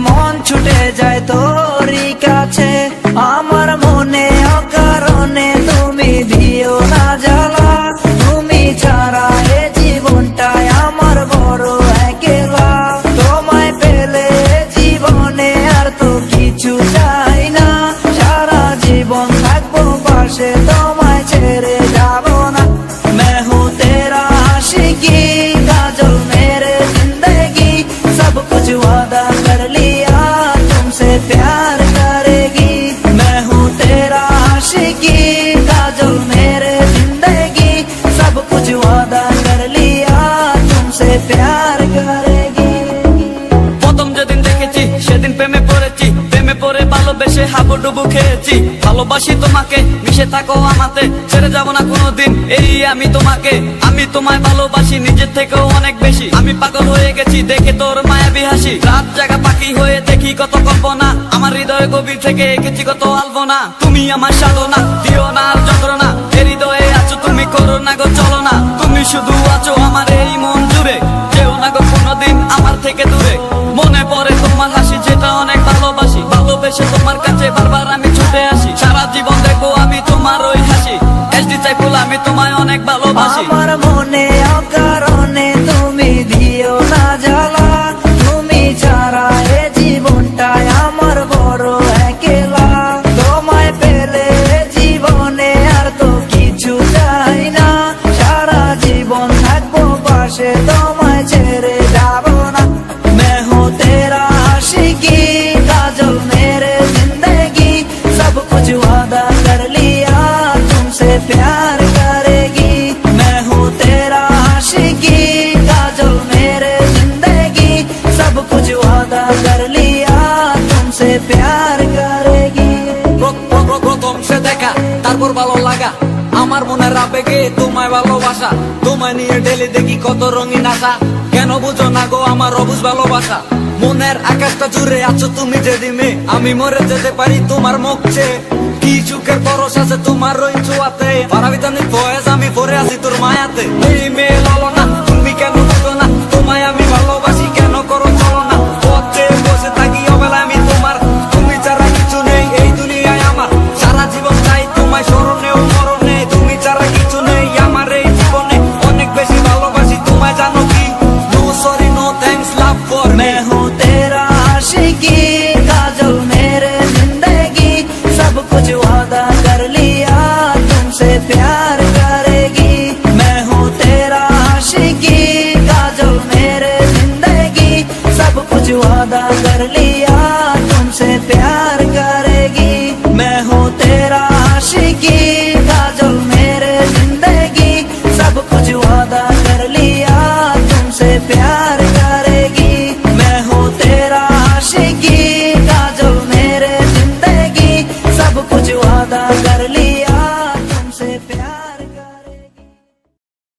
মন ছুটে যায় তোরই কাছে। আমার মনে অকারণে তুমি দিও না জ্বালা, তুমি ছাড়া এ জীবনটাই আমার বড় একলা। তোমায় পেলে জীবনে আর তো কিছু চাই না, সারা জীবন থাকবো পাশে, তোমায় ছেড়ে যাবো না। मैं हूँ तेरा आशिकी काजल मेरे जिंदगी, सब कुछ वादा कर लिया तुमसे प्यार करेगी। मैं हूँ तेरा आशिकी काजल मेरे जिंदगी, सब कुछ वादा कर लिया तुमसे प्यार करेगी। প্রথম যেদিন দেখেছি সেদিন প্রেমে পড়েছি, প্রেমে পড়ে ভালোবেসে হাবুডুবু খেয়েছি। ভালোবাসি তোমাকে, মিশে থাকো আমাতে, ছেড়ে যাব না কোনোদিন এই আমি তোমাকে। আমি তোমায় ভালোবাসি নিজের থেকেও অনেক বেশি, আমি পাগল হয়ে গেছি দেখে তোর মায়াবী হাসি। রাত জাগা পাখি হয়ে দেখি কত কল্পনা, আমার হৃদয় গভীর থেকে এঁকেছি কত আলপনা। তুমি আমার সাধনা, দিও না আর যন্ত্রণা, এ হৃদয়ে আছো তুমি, করো না গো চলো না। তুমি শুধু আছো আমার এই মন জুড়ে, যেও না গো কোনোদিন আমার থেকে দূরে। মনে পড়ে তোমার হাসি যেটা অনেক ভালোবাসি, ভালোবেসে তোমার কাছে বারবার আমি ছুটে আসি। সারা জীবন দেখো আমি তোমার ওই হাসি, এসডি চাইপুল আমি তোমায় অনেক ভালোবাসি। আমার মনে অকারণে তুমি দিও না জ্বালা, তুমি ছাড়া এ জীবনটাই আমার বড় একলা। তোমায় পেলে জীবনে আর তো কিছু চাই না, সারা জীবন থাকবো পাশে, তোমায় ছেড়ে যাবো না। मैं हूँ तेरा आशिकी काजल मेरे जिंदगी, सब कुछ वादा कर लिया तुमसे प्यार करेगी। मैं हूँ तेरा आशिकी काजल मेरे जिंदगी, सब कुछ वादा कर लिया तुमसे प्यार करेगी। প্রথম সে দেখা তারপর ভালো লাগা, আমার মনের আবেগে তোমায় ভালোবাসা। তোমায় নিয়ে ডেলি দেখি কত রঙিন আশা, কেন বুঝো না গো আমার অবুঝ ভালোবাসা। মনের আকাশটা জুড়ে আছো তুমি যেদিনে, আমি মরে যেতে পারি তোমার মুখ চেয়ে। কি চুকের পরশ আছে তোমার ওই ছোঁয়াতে, পারাবিতানি ফয়েজ আমি পরে আছি তোর মায়াতে। এই মেয়ে লালো না, তুমি কেন বুঝো না, তোমায় আমি ভালোবাসি কেন করো চলো না। পথে বসে থাকি অবেলা আমি তোমার, তুমি ছাড়া কিছু নেই এই দুনিয়ায় আমার। সারা জীবন চাই তোমায় স্মরণে ও মরণে, তুমি ছাড়া কিছু নেই আমার এই জীবনে। অনেক বেশি ভালোবাসি তোমায় জানো কি, no sorry no thanks love for me. मैं हूँ तेरा आशिकी काजल मेरे जिंदगी, सब कुछ वादा कर लिया तुमसे प्यार करेगी। मैं हूँ तेरा आशिकी काजल मेरे जिंदगी, सब कुछ वादा कर लिया